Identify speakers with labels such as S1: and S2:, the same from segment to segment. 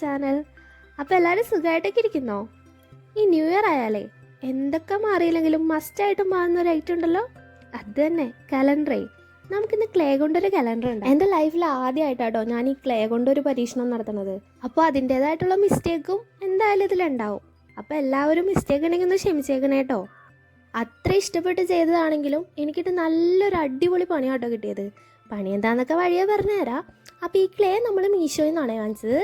S1: Channel. അപ്പോൾ എല്ലാവരും സുഖമായിട്ടൊക്കെ ഇരിക്കുന്നോ? ഈ ന്യൂ ഇയർ ആയാലേ എന്തൊക്കെ മാറിയില്ലെങ്കിലും മസ്റ്റായിട്ട് മാറുന്ന ഒരു ഐറ്റം ഉണ്ടല്ലോ, അത് തന്നെ കലണ്ടറേ. നമുക്കിന്ന് ക്ലേ കൊണ്ടൊരു കലണ്ടർ ഉണ്ട്. എൻ്റെ ലൈഫിൽ ആദ്യമായിട്ടാട്ടോ ഞാൻ ഈ ക്ലേ കൊണ്ടൊരു പരീക്ഷണം നടത്തുന്നത്. അപ്പോൾ അതിൻ്റേതായിട്ടുള്ള മിസ്റ്റേക്കും എന്തായാലും ഇതിലുണ്ടാവും. അപ്പോൾ എല്ലാവരും മിസ്റ്റേക്ക് ഉണ്ടെങ്കിൽ ഒന്ന് ക്ഷമിച്ചേക്കണേ കേട്ടോ. അത്ര ഇഷ്ടപ്പെട്ട് ചെയ്തതാണെങ്കിലും എനിക്കിട്ട് നല്ലൊരു അടിപൊളി പണിയാട്ടോ കിട്ടിയത്. പണി എന്താണെന്നൊക്കെ വഴിയെ പറഞ്ഞുതരാം. അപ്പോൾ ഈ ക്ലേ നമ്മൾ മീഷോയിൽ നിന്നാണ് വാങ്ങിച്ചത്.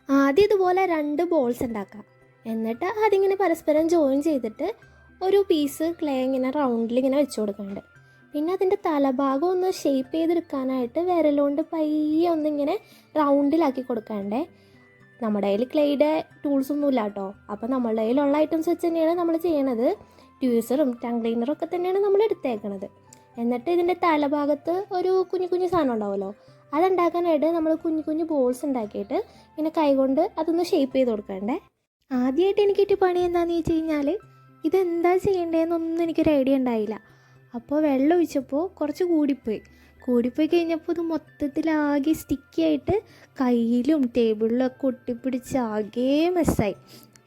S1: ആദ്യം ഇതുപോലെ 2 ബോൾസ് ഉണ്ടാക്കാം. എന്നിട്ട് അതിങ്ങനെ പരസ്പരം ജോയിൻ ചെയ്തിട്ട് ഒരു പീസ് ക്ലേ ഇങ്ങനെ റൗണ്ടിൽ ഇങ്ങനെ വെച്ച് കൊടുക്കുന്നുണ്ട്. പിന്നെ അതിൻ്റെ തലഭാഗം ഒന്ന് ഷേപ്പ് ചെയ്തെടുക്കാനായിട്ട് വിരലുകൊണ്ട് പയ്യെ ഒന്നിങ്ങനെ റൗണ്ടിലാക്കി കൊടുക്കാണ്ടേ. നമ്മുടെ കയ്യിൽ ക്ലേയുടെ ടൂൾസൊന്നും ഇല്ല കേട്ടോ. അപ്പോൾ നമ്മളുടെ കയ്യിലുള്ള ഐറ്റംസ് വെച്ച് തന്നെയാണ് നമ്മൾ ചെയ്യണത്. ട്യൂസറും ടങ് ക്ലീനറും ഒക്കെ തന്നെയാണ് നമ്മൾ എടുത്തേക്കണത്. എന്നിട്ട് ഇതിൻ്റെ തലഭാഗത്ത് ഒരു കുഞ്ഞു സാധനം ഉണ്ടാവുമല്ലോ, അതുണ്ടാക്കാനായിട്ട് നമ്മൾ കുഞ്ഞു ബോൾസ് ഉണ്ടാക്കിയിട്ട് ഇങ്ങനെ കൈകൊണ്ട് അതൊന്ന് ഷേപ്പ് ചെയ്ത് കൊടുക്കണ്ടേ. ആദ്യമായിട്ട് എനിക്കിട്ട് പണി എന്താണെന്ന് ചോദിച്ചു കഴിഞ്ഞാൽ ഇതെന്താ ചെയ്യേണ്ടതെന്നൊന്നും എനിക്കൊരു ഐഡിയ ഉണ്ടായില്ല. അപ്പോൾ വെള്ളം ഒഴിച്ചപ്പോൾ കുറച്ച് കൂടിപ്പോയി കഴിഞ്ഞപ്പോൾ ഇത് മൊത്തത്തിലാകെ സ്റ്റിക്കി ആയിട്ട് കയ്യിലും ടേബിളിലും ഒക്കെ ഒട്ടിപ്പിടിച്ച് ആകെ മെസ്സായി.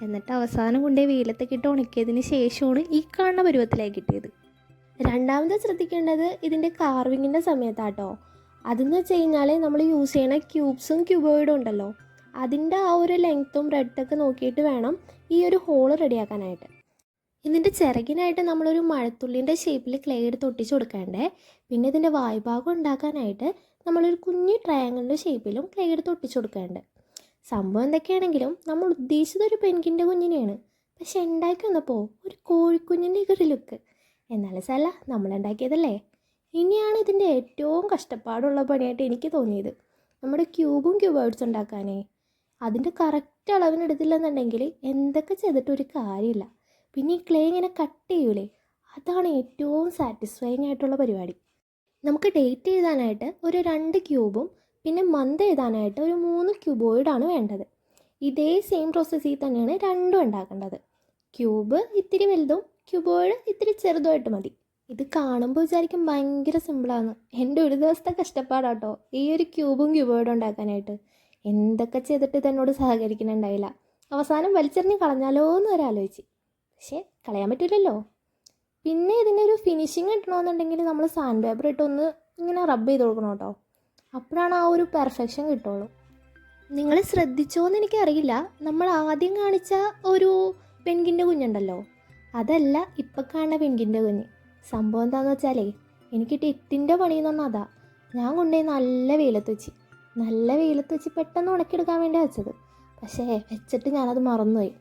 S1: എന്നിട്ട് അവസാനം കൊണ്ടുപോയി വെയിലത്തൊക്കെ ഇട്ട് ഉണക്കിയതിന് ശേഷമാണ് ഈ കാണുന്ന പരുവത്തിലായി കിട്ടിയത്. രണ്ടാമത് ശ്രദ്ധിക്കേണ്ടത് ഇതിൻ്റെ കാർവിങ്ങിൻ്റെ സമയത്താട്ടോ. അതെന്ന് വെച്ച് കഴിഞ്ഞാൽ നമ്മൾ യൂസ് ചെയ്യണ ക്യൂബ്സും ക്യൂബോയിഡും ഉണ്ടല്ലോ, അതിൻ്റെ ആ ഒരു ലെങ്ത്തും ബ്രെഡൊക്കെ നോക്കിയിട്ട് വേണം ഈ ഒരു ഹോള് റെഡിയാക്കാനായിട്ട്. ഇതിൻ്റെ ചിറകിനായിട്ട് നമ്മളൊരു മഴത്തുള്ളിൻ്റെ ഷേപ്പിൽ ക്ലേ എടുത്ത് ഒട്ടിച്ച് കൊടുക്കണ്ടേ. പിന്നെ ഇതിൻ്റെ വായ്ഭാഗം ഉണ്ടാക്കാനായിട്ട് നമ്മളൊരു കുഞ്ഞു ട്രയാങ്കിളിൻ്റെ ഷേപ്പിലും ക്ലേ എടുത്ത് ഒട്ടിച്ച് കൊടുക്കേണ്ടത്. സംഭവം എന്തൊക്കെയാണെങ്കിലും നമ്മൾ ഉദ്ദേശിച്ചതൊരു പെൻകിൻ്റെ കുഞ്ഞിനെയാണ്. പക്ഷെ ഉണ്ടാക്കി വന്നപ്പോൾ ഒരു കോഴിക്കുഞ്ഞിൻ്റെ ഒരു ലുക്ക്. എന്നാലും സല്ല, നമ്മളുണ്ടാക്കിയതല്ലേ. ഇനിയാണ് ഇതിൻ്റെ ഏറ്റവും കഷ്ടപ്പാടുള്ള പണിയായിട്ട് എനിക്ക് തോന്നിയത്, നമ്മുടെ ക്യൂബും ക്യൂബോയിഡ്സ് ഉണ്ടാക്കാനേ. അതിൻ്റെ കറക്റ്റ് അളവിനെടുത്തില്ലെന്നുണ്ടെങ്കിൽ എന്തൊക്കെ ചെയ്തിട്ടൊരു കാര്യമില്ല. പിന്നെ ഈ ക്ലേ ഇങ്ങനെ കട്ട് ചെയ്യൂലേ, അതാണ് ഏറ്റവും സാറ്റിസ്ഫൈങ് ആയിട്ടുള്ള പരിപാടി. നമുക്ക് ഡേറ്റ് എഴുതാനായിട്ട് ഒരു 2 ക്യൂബും പിന്നെ മന്ത് എഴുതാനായിട്ട് ഒരു 3 ക്യൂബോയിഡാണ് വേണ്ടത്. ഇതേ സെയിം പ്രോസസ്സിൽ തന്നെയാണ് രണ്ടും ഉണ്ടാക്കേണ്ടത്. ക്യൂബ് ഇത്തിരി വലുതും ക്യൂബോയിഡ് ഇത്തിരി ചെറുതുമായിട്ട് മതി. ഇത് കാണുമ്പോൾ വിചാരിക്കും ഭയങ്കര സിമ്പിളാണ്. എൻ്റെ ഒരു ദിവസത്തെ കഷ്ടപ്പാടാട്ടോ ഈ ഒരു ക്യൂബും ക്യൂബോയിഡും ഉണ്ടാക്കാനായിട്ട്. എന്തൊക്കെ ചെയ്തിട്ട് ഇതെന്നോട് സഹകരിക്കുന്നുണ്ടായില്ല. അവസാനം വലിച്ചെറിഞ്ഞ് കളഞ്ഞാലോ എന്ന് വരെ ആലോചിച്ച്. പക്ഷേ കളയാൻ പറ്റില്ലല്ലോ. പിന്നെ ഇതിനൊരു ഫിനിഷിങ് കിട്ടണമെന്നുണ്ടെങ്കിൽ നമ്മൾ സാൻഡ് പേപ്പർ ഇട്ടൊന്ന് ഇങ്ങനെ റബ്ബ് ചെയ്ത് കൊടുക്കണം കേട്ടോ. അപ്പോഴാണ് ആ ഒരു പെർഫെക്ഷൻ കിട്ടുള്ളൂ. നിങ്ങൾ ശ്രദ്ധിച്ചോന്ന് എനിക്കറിയില്ല, നമ്മൾ ആദ്യം കാണിച്ച ഒരു പെൻകിൻ്റെ കുഞ്ഞുണ്ടല്ലോ, അതല്ല ഇപ്പം കാണുന്ന പെൻകിൻ്റെ കുഞ്ഞ്. സംഭവം എന്താണെന്ന് വെച്ചാലേ എനിക്കിട്ട് എട്ടിൻ്റെ പണിയെന്ന് പറഞ്ഞാൽ അതാ. ഞാൻ കൊണ്ടുപോയി നല്ല വെയിലത്ത് വെച്ച് പെട്ടെന്ന് ഉണക്കിയെടുക്കാൻ വേണ്ടി വെച്ചത്. പക്ഷേ വെച്ചിട്ട് ഞാനത് മറന്നുപോയി.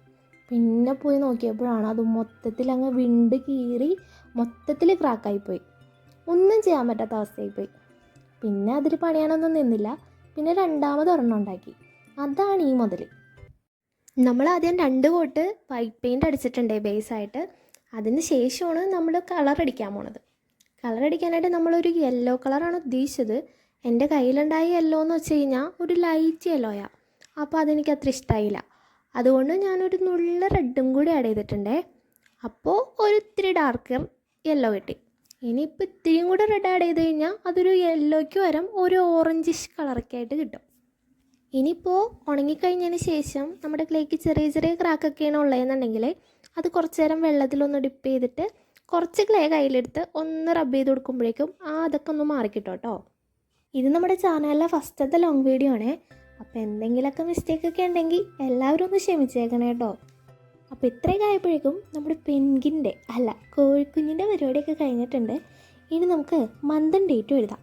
S1: പിന്നെ പോയി നോക്കിയപ്പോഴാണ് അത് മൊത്തത്തിൽ അങ്ങ് വിണ്ട് കീറി മൊത്തത്തിൽ ക്രാക്കായിപ്പോയി. ഒന്നും ചെയ്യാൻ പറ്റാത്ത അവസ്ഥയായിപ്പോയി. പിന്നെ അതിൽ പണിയാനൊന്നും നിന്നില്ല. പിന്നെ രണ്ടാമത് ഒരെണ്ണം ഉണ്ടാക്കി. അതാണ് ഈ മുതൽ. നമ്മൾ ആദ്യം 2 കോട്ട് വൈറ്റ് പെയിൻറ്റ് അടിച്ചിട്ടുണ്ട് ബേസായിട്ട്. അതിന് ശേഷമാണ് നമ്മൾ കളർ അടിക്കാൻ പോണത്. കളർ അടിക്കാനായിട്ട് നമ്മളൊരു യെല്ലോ കളറാണ് ഉദ്ദേശിച്ചത്. എൻ്റെ കയ്യിലുണ്ടായ യെല്ലോ എന്ന് വെച്ച് കഴിഞ്ഞാൽ ഒരു ലൈറ്റ് യെല്ലോയാണ്. അപ്പോൾ അതെനിക്ക് അത്ര ഇഷ്ടമായില്ല. അതുകൊണ്ട് ഞാനൊരു നുള്ള റെഡും കൂടി ആഡ് ചെയ്തിട്ടുണ്ടേ. അപ്പോൾ ഒരു ഇത്തിരി ഡാർക്കർ യെല്ലോ കിട്ടി. ഇനിയിപ്പോൾ ഇത്തിരിയും കൂടെ റെഡ് ആഡ് ചെയ്ത് കഴിഞ്ഞാൽ അതൊരു യെല്ലോയ്ക്ക് പകരം ഒരു ഓറഞ്ചിഷ് കളറൊക്കെ ആയിട്ട് കിട്ടും. ഇനിയിപ്പോൾ ഉണങ്ങിക്കഴിഞ്ഞതിന് ശേഷം നമ്മുടെ ക്ലേക്ക് ചെറിയ ക്രാക്കൊക്കെയാണ് ഉള്ളതെന്നുണ്ടെങ്കിൽ അത് കുറച്ച് നേരം വെള്ളത്തിലൊന്ന് ഡിപ്പ് ചെയ്തിട്ട് കുറച്ച് ക്ലേ കയ്യിലെടുത്ത് ഒന്ന് റബ്ബ് ചെയ്ത് കൊടുക്കുമ്പോഴേക്കും അതൊക്കെ ഒന്ന് മാറിക്കിട്ടും കേട്ടോ. ഇത് നമ്മുടെ ചാനലിലെ ഫസ്റ്റത്തെ ലോങ് വീഡിയോ ആണേ. അപ്പോൾ എന്തെങ്കിലുമൊക്കെ മിസ്റ്റേക്കൊക്കെ ഉണ്ടെങ്കിൽ എല്ലാവരും ഒന്ന് ക്ഷമിച്ചേക്കണേ കേട്ടോ. അപ്പോൾ ഇത്രയൊക്കെ ആയപ്പോഴേക്കും നമ്മുടെ പെൻകിൻ്റെ കോഴിക്കുഞ്ഞിൻ്റെ പരിപാടിയൊക്കെ കഴിഞ്ഞിട്ടുണ്ട്. ഇനി നമുക്ക് മന്തും ഡേറ്റും എഴുതാം.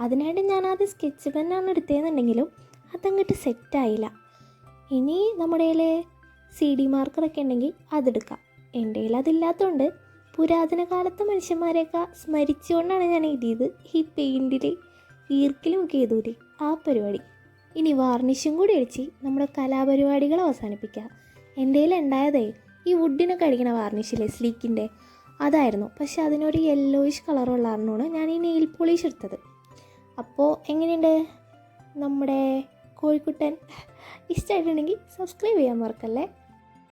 S1: അതിനായിട്ട് ഞാനാദ്യം സ്കെച്ച് പെന്നാണ് എടുത്തതെന്നുണ്ടെങ്കിലും അതങ്ങോട്ട് സെറ്റായില്ല. ഇനി നമ്മുടെ കയ്യിൽ CD മാർക്കറൊക്കെ ഉണ്ടെങ്കിൽ അതെടുക്കാം. എൻ്റെ കയ്യിൽ അതില്ലാത്തതുകൊണ്ട് പുരാതന കാലത്തെ മനുഷ്യന്മാരെയൊക്കെ സ്മരിച്ചുകൊണ്ടാണ് ഞാൻ എഴുതിയത്. ഈ പെയിൻറ്റിൽ ഈർക്കിലും ഒക്കെ ചെയ്തൂലേ ആ പരിപാടി. ഇനി വാർണിഷും കൂടി അടിച്ച് നമ്മുടെ കലാപരിപാടികൾ അവസാനിപ്പിക്കുക. എൻ്റെ കയ്യിൽ ഉണ്ടായതേ ഈ വുഡിനൊക്കെ അടിക്കണ വാർണിഷില്ലേ സ്ലീക്കിൻ്റെ, അതായിരുന്നു. പക്ഷെ അതിനൊരു യെല്ലോയിഷ് കളറുള്ള കാരണമാണ് ഞാൻ ഈ നെയിൽ പോളിഷ് എടുത്തത്. അപ്പോൾ എങ്ങനെയുണ്ട് നമ്മുടെ കോഴിക്കുട്ടൻ? ഇഷ്ടമായിട്ടുണ്ടെങ്കിൽ സബ്സ്ക്രൈബ് ചെയ്യാൻ മറക്കല്ലേ.